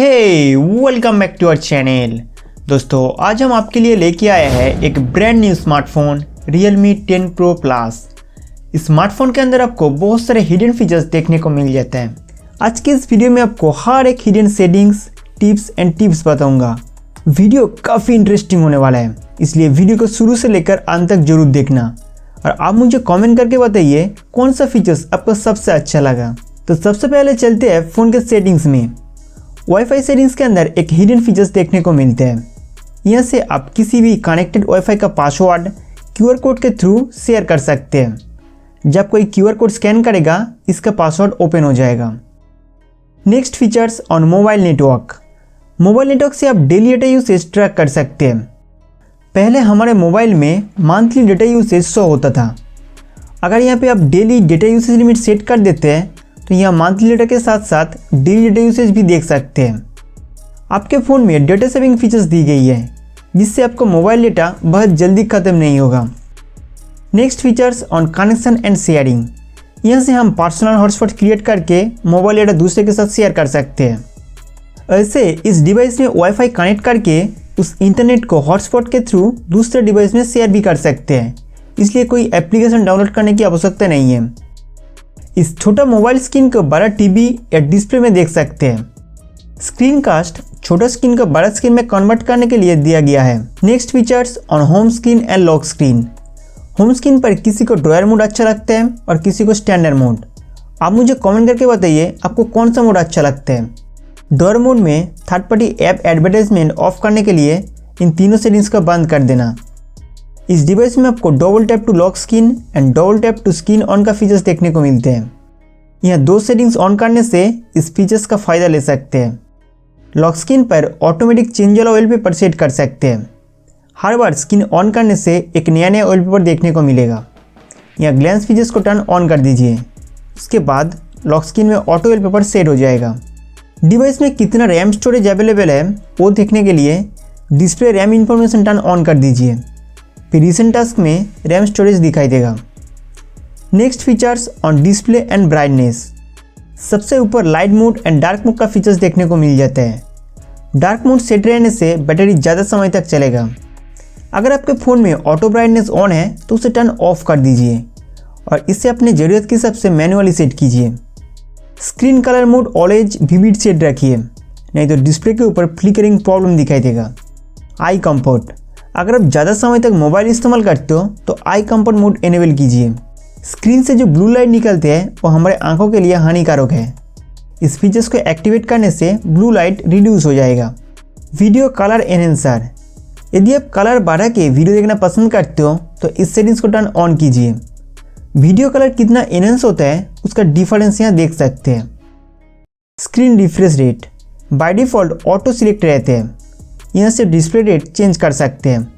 Hey welcome back to our channel. दोस्तों आज हम आपके लिए लेके आए हैं एक brand new smartphone Realme 10 Pro Plus। इस स्मार्टफोन के अंदर आपको बहुत सारे हिडन फीचर्स देखने को मिल जाते हैं। आज के इस वीडियो में आपको हर एक hidden settings tips and tips बताऊंगा। वीडियो काफ़ी इंटरेस्टिंग होने वाला है, इसलिए वीडियो को शुरू से लेकर अंत तक जरूर देखना और आप मुझे कमेंट करके बताइए कौन सा फीचर्स आपको सबसे अच्छा लगा। तो सबसे पहले चलते हैं फ़ोन के सेटिंग्स में। वाईफाई सेटिंग्स के अंदर एक हिडन फीचर्स देखने को मिलते हैं। यहाँ से आप किसी भी कनेक्टेड वाईफाई का पासवर्ड क्यूआर कोड के थ्रू शेयर कर सकते हैं। जब कोई क्यूआर कोड स्कैन करेगा इसका पासवर्ड ओपन हो जाएगा। Next features on mobile network. Mobile network से आप डेली डेटा यूसेज ट्रैक कर सकते हैं। पहले हमारे मोबाइल में मंथली डेटा यूसेज शो होता था। अगर यहाँ पे आप daily data usage limit set कर देते हैं तो यहाँ मंथली डेटा के साथ साथ डेली डेटा यूसेज भी देख सकते हैं। आपके फ़ोन में डेटा सेविंग फीचर्स दी गई है जिससे आपको मोबाइल डेटा बहुत जल्दी ख़त्म नहीं होगा। Next features on connection and sharing. यहाँ से हम पर्सनल हॉटस्पॉट क्रिएट करके मोबाइल डेटा दूसरे के साथ शेयर कर सकते हैं। ऐसे इस डिवाइस में वाईफाई कनेक्ट करके उस इंटरनेट को हॉटस्पॉट के थ्रू दूसरे डिवाइस में शेयर भी कर सकते हैं, इसलिए कोई एप्लीकेशन डाउनलोड करने की आवश्यकता नहीं है। इस छोटा मोबाइल स्क्रीन को बड़ा टीवी या डिस्प्ले में देख सकते हैं। स्क्रीन कास्ट छोटा स्क्रीन को बड़ा स्क्रीन में कन्वर्ट करने के लिए दिया गया है। Next features on home screen and lock screen. Home screen पर किसी को ड्रॉयर मोड अच्छा लगता है और किसी को स्टैंडर्ड मोड। आप मुझे कमेंट करके बताइए आपको कौन सा मोड अच्छा लगता है। ड्रॉयर मोड में third party app advertisement of करने के लिए इन तीनों सेटिंग्स को बंद कर देना। इस डिवाइस में आपको double tap to lock screen and double tap to screen on का फीचर्स देखने को मिलते हैं। यहाँ दो सेटिंग्स ऑन करने से इस फीचर्स का फ़ायदा ले सकते हैं। लॉक स्क्रीन पर ऑटोमेटिक चेंज वाला वॉलपेपर सेट कर सकते हैं। हर बार स्क्रीन ऑन करने से एक नया वॉलपेपर देखने को मिलेगा। यहाँ ग्लैंस फीचर्स को टर्न ऑन कर दीजिए। उसके बाद लॉक स्क्रीन में ऑटो वॉलपेपर सेट हो जाएगा। डिवाइस में कितना रैम स्टोरेज अवेलेबल है वो देखने के लिए display RAM information turn on कर दीजिए। फिर रिसेंट टास्क में रैम स्टोरेज दिखाई देगा। Next features on display and brightness. सबसे ऊपर light mode and dark mode का फीचर्स देखने को मिल जाता है। डार्क मोड सेट रहने से बैटरी ज़्यादा समय तक चलेगा। अगर आपके फ़ोन में ऑटो ब्राइटनेस ऑन है तो उसे टर्न ऑफ कर दीजिए और इसे अपने ज़रूरत के हिसाब से मैनुअली सेट कीजिए। Screen colour mode always vivid set रखिए, नहीं तो डिस्प्ले के ऊपर फ्लिकरिंग प्रॉब्लम दिखाई देगा। Eye comfort. अगर आप ज़्यादा समय तक मोबाइल इस्तेमाल करते हो तो आई कंफर्ट मोड इनेबल कीजिए। स्क्रीन से जो ब्लू लाइट निकलते हैं वो हमारे आंखों के लिए हानिकारक है। इस फीचर्स को एक्टिवेट करने से ब्लू लाइट रिड्यूस हो जाएगा। Video colour enhancer. यदि आप कलर बढ़ा के वीडियो देखना पसंद करते हो तो इस सेटिंग्स को टर्न ऑन कीजिए। वीडियो कलर कितना एनहेंस होता है उसका डिफरेंस यहाँ देख सकते हैं। Screen refresh rate. By default auto select रहते हैं। यहाँ से डिस्प्ले रेट चेंज कर सकते हैं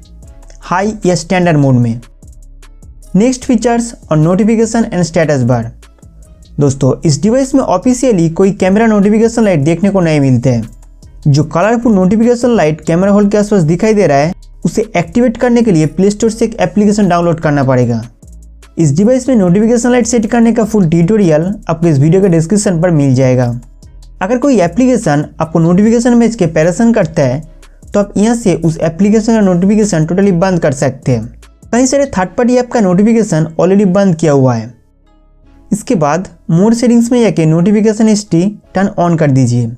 हाई या स्टैंडर्ड मोड में। नेक्स्ट फीचर्स और नोटिफिकेशन एंड स्टेटस बार। दोस्तों इस डिवाइस में ऑफिशियली कोई कैमरा नोटिफिकेशन लाइट देखने को नहीं मिलते हैं। जो colourful notification light camera hole के आसपास दिखाई दे रहा है उसे एक्टिवेट करने के लिए प्ले स्टोर से एक एप्लीकेशन डाउनलोड करना पड़ेगा। इस डिवाइस में नोटिफिकेशन लाइट सेट करने का फुल ट्यूटोरियल आपको इस वीडियो के डिस्क्रिप्शन पर मिल जाएगा। अगर कोई एप्लीकेशन आपको नोटिफिकेशन भेज के परेशान करता है तो आप यहाँ से उस एप्लीकेशन का नोटिफिकेशन टोटली बंद कर सकते हैं। कई सारे थर्ड पार्टी ऐप का नोटिफिकेशन ऑलरेडी बंद किया हुआ है। इसके बाद मोड सेटिंग्स में जाके नोटिफिकेशन हिस्ट्री टर्न ऑन कर दीजिए।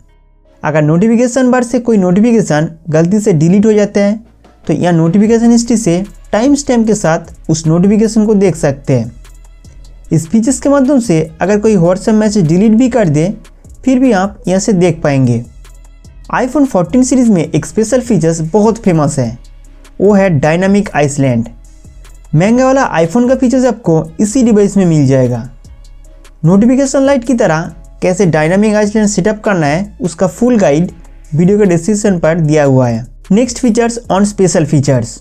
अगर नोटिफिकेशन बार से कोई नोटिफिकेशन गलती से डिलीट हो जाता है तो यहाँ नोटिफिकेशन हिस्ट्री से टाइम स्टैम्प के साथ उस नोटिफिकेशन को देख सकते हैं। इस फीचर्स के माध्यम से अगर कोई व्हाट्सएप मैसेज डिलीट भी कर दे फिर भी आप यहाँ से देख पाएंगे। आईफोन 14 सीरीज़ में एक स्पेशल फीचर्स बहुत फेमस है, वो है डायनामिक आइसलैंड। महंगा वाला आईफोन का फीचर्स आपको इसी डिवाइस में मिल जाएगा। नोटिफिकेशन लाइट की तरह कैसे डायनामिक आइसलैंड सेटअप करना है उसका फुल गाइड वीडियो के डिस्क्रिप्शन पर दिया हुआ है। Next features on special features.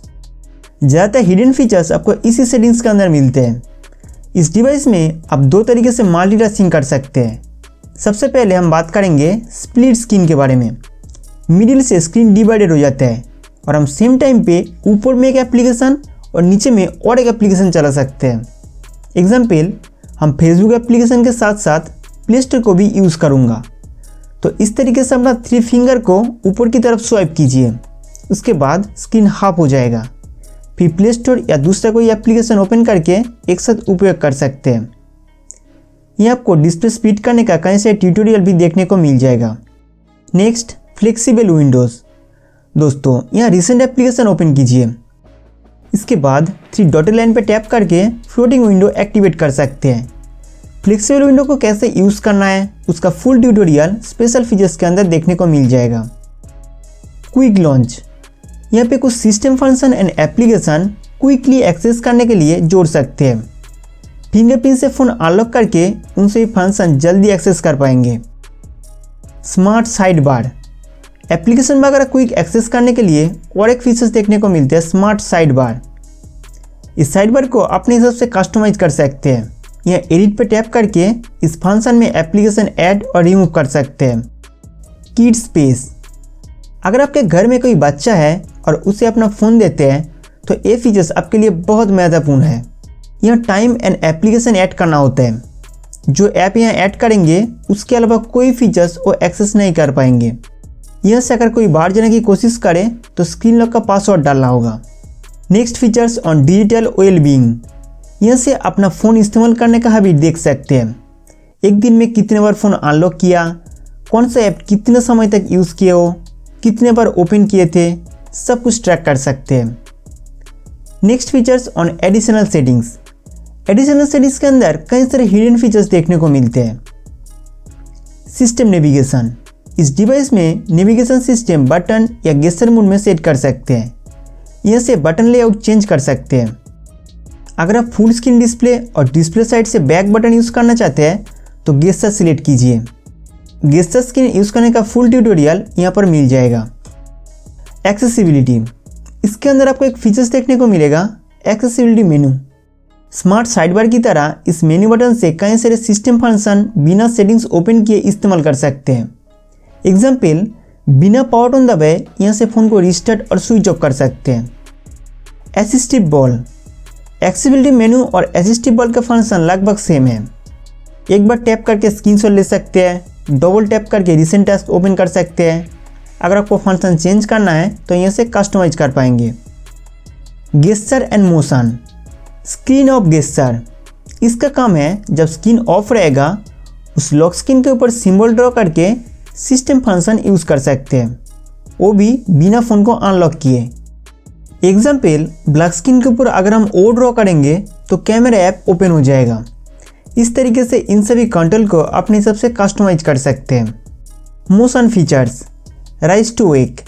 ज़्यादातर हिडन फीचर्स आपको इसी सेटिंग्स के अंदर मिलते हैं। इस डिवाइस में आप दो तरीके से मल्टीटास्किंग कर सकते हैं। सबसे पहले हम बात करेंगे स्प्लिट स्क्रीन के बारे में। मिडिल से स्क्रीन डिवाइडेड हो जाता है और हम सेम टाइम पे ऊपर में एक एप्लीकेशन और नीचे में और एक एप्लीकेशन चला सकते हैं। एग्जाम्पल, हम फेसबुक एप्लीकेशन के साथ साथ प्ले स्टोर को भी यूज़ करूँगा तो इस तरीके से अपना 3 फिंगर को ऊपर की तरफ स्वाइप कीजिए, उसके बाद स्क्रीन हाफ हो जाएगा। फिर प्ले स्टोर या दूसरा कोई एप्लीकेशन ओपन करके एक साथ उपयोग कर सकते हैं। ये आपको डिस्प्ले स्पीड करने का कहीं से ट्यूटोरियल भी देखने को मिल जाएगा। Next, flexible Windows. दोस्तों यहाँ रिसेंट एप्लीकेशन ओपन कीजिए, इसके बाद 3 डॉटेड लाइन पर टैप करके फ्लोटिंग विंडो एक्टिवेट कर सकते हैं। फ्लेक्सिबल विंडो को कैसे यूज़ करना है उसका फुल ट्यूटोरियल स्पेशल फीचर्स के अंदर देखने को मिल जाएगा। क्विक लॉन्च, यहाँ पे कुछ system function and application quickly access करने के लिए जोड़ सकते हैं। फिंगरप्रिंट से फ़ोन अनलॉक करके उनसे भी फंक्शन जल्दी एक्सेस कर पाएंगे। स्मार्ट साइड बार, एप्लीकेशन वगैरह क्विक एक्सेस करने के लिए और एक फीचर्स देखने को मिलते हैं स्मार्ट साइड बार। इस साइड बार को अपने हिसाब से कस्टमाइज कर सकते हैं। यहाँ एडिट पे टैप करके इस फंक्शन में एप्लीकेशन ऐड और रिमूव कर सकते हैं। किड स्पेस, अगर आपके घर में कोई बच्चा है और उसे अपना फ़ोन देते हैं तो ये फीचर्स आपके लिए बहुत महत्वपूर्ण है। यहाँ टाइम एंड एप्लीकेशन ऐड करना होता है। जो ऐप यहाँ ऐड करेंगे उसके अलावा कोई फीचर्स वो एक्सेस नहीं कर पाएंगे। यहाँ से अगर कोई बाहर जाने की कोशिश करे तो स्क्रीन लॉक का पासवर्ड डालना होगा। Next features on digital wellbeing, यहाँ से अपना फ़ोन इस्तेमाल करने का हैबिट देख सकते हैं। एक दिन में कितने बार फ़ोन अनलॉक किया, कौन सा ऐप कितने समय तक यूज़ किए हो, कितने बार ओपन किए थे, सब कुछ ट्रैक कर सकते हैं। Next features on additional settings, additional settings के अंदर कई सारे हिडन फीचर्स देखने को मिलते हैं। सिस्टम नेविगेशन, इस डिवाइस में नेविगेशन सिस्टम बटन या गेस्चर मोड में सेट कर सकते हैं। यहाँ से बटन लेआउट चेंज कर सकते हैं। अगर आप फुल स्क्रीन डिस्प्ले और डिस्प्ले साइड से बैक बटन यूज़ करना चाहते हैं तो गेस्चर सिलेक्ट कीजिए। गेस्चर स्क्रीन यूज़ करने का फुल ट्यूटोरियल यहाँ पर मिल जाएगा। एक्सेसिबिलिटी, इसके अंदर आपको एक फीचर्स देखने को मिलेगा एक्सेसिबिलिटी मेनू। स्मार्ट साइड बार की तरह इस मेन्यू बटन से कई सारे सिस्टम फंक्शन बिना सेटिंग्स ओपन किए इस्तेमाल कर सकते हैं। एग्जाम्पल, बिना पावर बटन दबाए यहाँ से फ़ोन को रिस्टार्ट और स्विच ऑफ कर सकते हैं। असिस्टिव बॉल, एक्सेसिबिलिटी मेनू और असिस्टिव बॉल का फंक्शन लगभग सेम है। एक बार टैप करके स्क्रीनशॉट ले सकते हैं, डबल टैप करके रिसेंट टास्क ओपन कर सकते हैं। अगर आपको फंक्शन चेंज करना है तो यहाँ से कस्टमाइज कर पाएंगे। Gesture and motion, screen of gesture, इसका काम है जब स्क्रीन ऑफ रहेगा उस लॉक स्क्रीन के ऊपर सिंबल ड्रॉ करके सिस्टम फंक्शन यूज़ कर सकते हैं, वो भी बिना फ़ोन को अनलॉक किए। एग्जाम्पल, ब्लैक स्क्रीन के ऊपर अगर हम ओ ड्रॉ करेंगे तो कैमरा ऐप ओपन हो जाएगा। इस तरीके से इन सभी कंट्रोल को अपने हिसाब से कस्टमाइज कर सकते हैं। Motion features, rise to wake,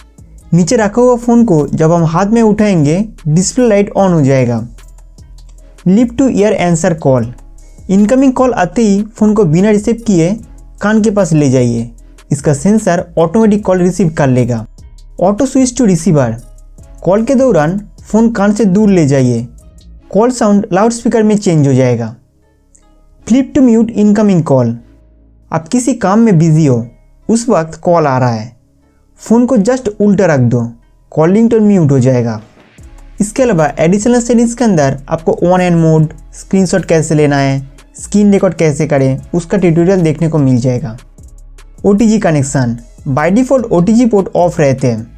नीचे रखा हुआ फ़ोन को जब हम हाथ में उठाएंगे डिस्प्ले लाइट ऑन हो जाएगा। Lip two year answer call, incoming call आते ही फ़ोन को बिना रिसीव किए कान के पास ले जाइए, इसका सेंसर ऑटोमेटिक कॉल रिसीव कर लेगा। Auto switch to receiver, call के दौरान फ़ोन कान से दूर ले जाइए, कॉल साउंड लाउड स्पीकर में चेंज हो जाएगा। Flip to mute incoming call, आप किसी काम में बिजी हो, उस वक्त कॉल आ रहा है, फ़ोन को जस्ट उल्टा रख दो, कॉलिंग टोन म्यूट हो जाएगा। इसके अलावा एडिशनल सेटिंग्स के अंदर आपको ऑन एंड मोड, स्क्रीनशॉट कैसे लेना है, स्क्रीन रिकॉर्ड कैसे करें, उसका ट्यूटोरियल देखने को मिल जाएगा। OTG connection, by default OTG port of रहते हैं।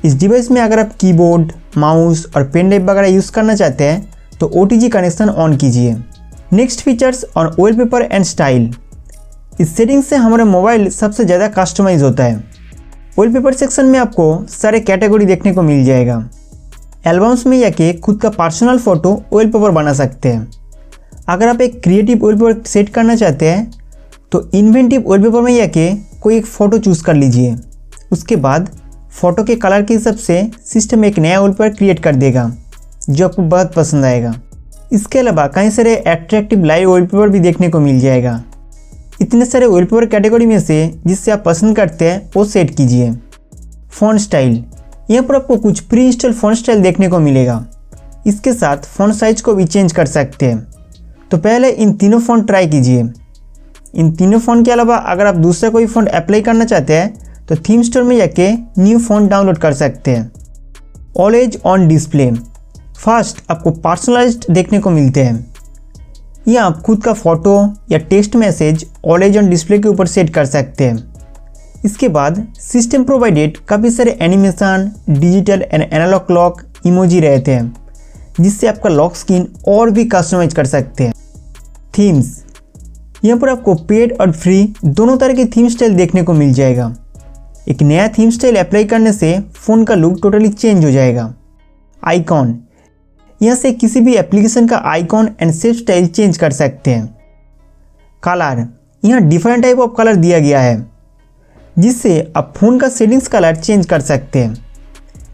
इस डिवाइस में अगर आप कीबोर्ड, माउस और पेन ड्राइव वगैरह यूज़ करना चाहते हैं तो OTG कनेक्शन ऑन कीजिए। Next features on wallpaper and style, इस सेटिंग से हमारा मोबाइल सबसे ज़्यादा कस्टमाइज होता है। वॉलपेपर सेक्शन में आपको सारे कैटेगरी देखने को मिल जाएगा। एल्बम्स में जाके खुद का पर्सनल फ़ोटो वॉलपेपर बना सकते हैं। अगर आप एक क्रिएटिव वॉलपेपर सेट करना चाहते हैं तो इन्वेंटिव वॉलपेपर में जाके कोई एक फ़ोटो चूज़ कर लीजिए। उसके बाद फ़ोटो के कलर के हिसाब से सिस्टम एक नया वॉलपेपर क्रिएट कर देगा जो आपको बहुत पसंद आएगा। इसके अलावा कई सारे अट्रैक्टिव लाइव वॉलपेपर भी देखने को मिल जाएगा। इतने सारे वॉलपेपर कैटेगरी में से जिससे आप पसंद करते हैं वो सेट कीजिए। फ़ॉन्ट स्टाइल, यहाँ पर आपको कुछ प्री इंस्टॉल फ़ॉन्ट स्टाइल देखने को मिलेगा। इसके साथ फ़ॉन्ट साइज को भी चेंज कर सकते हैं। तो पहले इन तीनों फ़ॉन्ट ट्राई कीजिए। इन तीनों फ़ॉन्ट के अलावा अगर आप दूसरा कोई फ़ॉन्ट अप्लाई करना चाहते हैं तो थीम स्टोर में जाके न्यू फ़ॉन्ट डाउनलोड कर सकते हैं। ऑलवेज ऑन डिस्प्ले, फर्स्ट आपको पर्सनलाइज्ड देखने को मिलते हैं। यहाँ आप खुद का फ़ोटो या text message always on display के ऊपर सेट कर सकते हैं। इसके बाद सिस्टम प्रोवाइडेड काफ़ी सारे animation, digital and analogue clock emoji रहते हैं, जिससे आपका लॉक स्क्रीन और भी कस्टमाइज कर सकते हैं। थीम्स, यहाँ पर आपको पेड और फ्री दोनों तरह के थीम स्टाइल देखने को मिल जाएगा। एक नया थीम स्टाइल अप्लाई करने से फ़ोन का लुक टोटली चेंज हो जाएगा। आइकॉन, यहाँ से किसी भी एप्लीकेशन का icon and shape style change कर सकते हैं। कलर, यहाँ डिफरेंट टाइप ऑफ कलर दिया गया है, जिससे आप फ़ोन का सेटिंग्स कलर चेंज कर सकते हैं।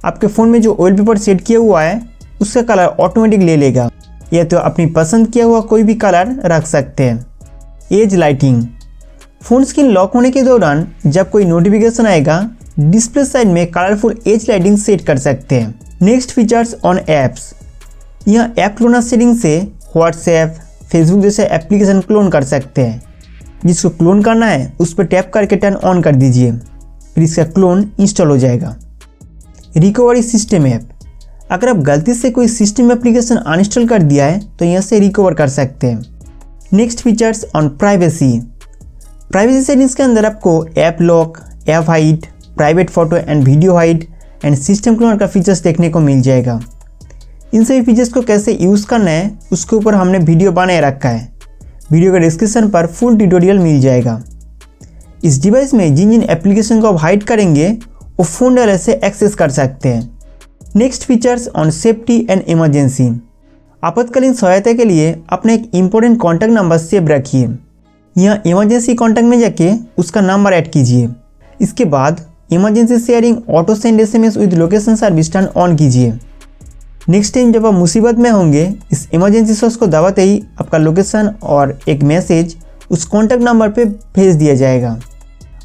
आपके फ़ोन में जो ऑयल पेपर सेट किया हुआ है उसका कलर ऑटोमेटिक ले लेगा, या तो अपनी पसंद किया हुआ कोई भी कलर रख सकते हैं। As lighting, phone screen lock होने के दौरान जब कोई नोटिफिकेशन आएगा, डिस्प्ले साइड में कलरफुल एज लाइटिंग सेट कर सकते हैं। नेक्स्ट फीचर्स ऑन ऐप्स, यहाँ ऐप क्लोनर सेटिंग से व्हाट्सएप, फेसबुक जैसे एप्लीकेशन क्लोन कर सकते हैं। जिसको क्लोन करना है उस पर टैप करके टर्न ऑन कर दीजिए, फिर इसका क्लोन इंस्टॉल हो जाएगा। रिकवरी सिस्टम ऐप, अगर आप गलती से कोई सिस्टम एप्लीकेशन अनइंस्टॉल कर दिया है तो यहाँ से रिकवर कर सकते हैं। Next features on privacy, privacy settings के अंदर आपको app lock, app hide, private photo and video hide and system cloner का फीचर्स देखने को मिल जाएगा। इन सभी फीचर्स को कैसे यूज़ करना है उसके ऊपर हमने वीडियो बनाए रखा है, वीडियो के डिस्क्रिप्शन पर फुल ट्यूटोरियल मिल जाएगा। इस डिवाइस में जिन जिन एप्लीकेशन को आप हाइड करेंगे वो फ़ोन डायलर से एक्सेस कर सकते हैं। Next features on safety and emergency, आपातकालीन सहायता के लिए अपना एक इम्पोर्टेंट कॉन्टैक्ट नंबर सेव रखिए। यहाँ इमरजेंसी कॉन्टैक्ट में जाके उसका नंबर ऐड कीजिए। इसके बाद emergency sharing auto send SMS with location service turn on कीजिए। नेक्स्ट टाइम जब आप मुसीबत में होंगे, इस इमरजेंसी सॉस को दबाते ही आपका लोकेशन और एक मैसेज उस कॉन्टैक्ट नंबर पे भेज दिया जाएगा।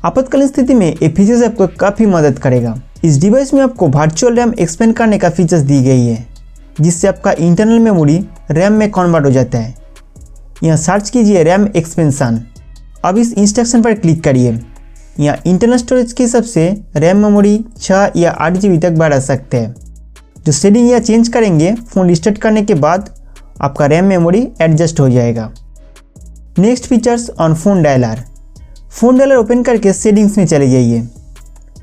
आपातकालीन स्थिति में ये फीचर्स आपको काफ़ी मदद करेगा। इस डिवाइस में आपको वर्चुअल रैम एक्सपेंड करने का फीचर्स दी गई है, जिससे आपका इंटरनल मेमोरी रैम में कन्वर्ट हो जाता है। यहाँ सर्च कीजिए रैम एक्सपेंशन। अब इस इंस्ट्रक्शन पर क्लिक करिए। यहाँ इंटरनल स्टोरेज के हिसाब से रैम मेमोरी 6 या 8 GB तक बढ़ा सकते हैं। जो सेटिंग या चेंज करेंगे फ़ोन रिस्टार्ट करने के बाद आपका रैम मेमोरी एडजस्ट हो जाएगा। Next features on phone dialer, phone dialer open करके सेटिंग्स में चले जाइए।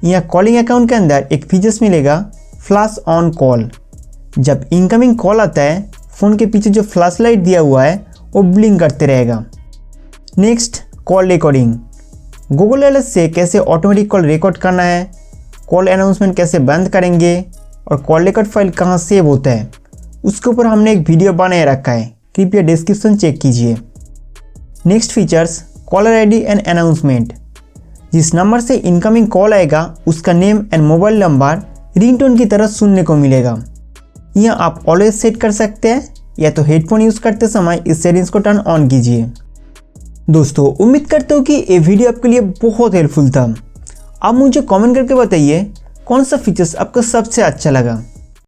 यहाँ कॉलिंग अकाउंट के अंदर एक फीचर्स मिलेगा फ्लैश ऑन कॉल। जब इनकमिंग कॉल आता है फ़ोन के पीछे जो फ्लैश लाइट दिया हुआ है वो ब्लिंक करते रहेगा। Next call recording, Google dialer से कैसे ऑटोमेटिक कॉल रिकॉर्ड करना है, कॉल अनाउंसमेंट कैसे बंद करेंगे और कॉल रिकॉर्ड फाइल कहाँ सेव होता है, उसके ऊपर हमने एक वीडियो बनाए रखा है, कृपया डिस्क्रिप्शन चेक कीजिए। Next features caller ID and announcement, जिस नंबर से इनकमिंग कॉल आएगा उसका name and mobile number ringtone की तरह सुनने को मिलेगा। यहाँ आप ऑलवेज सेट कर सकते हैं या तो हेडफोन यूज़ करते समय इस सेटिंग्स को टर्न ऑन कीजिए। दोस्तों उम्मीद करता हूँ कि ये वीडियो आपके लिए बहुत हेल्पफुल था। आप मुझे कमेंट करके बताइए कौन सा फीचर्स आपको सबसे अच्छा लगा।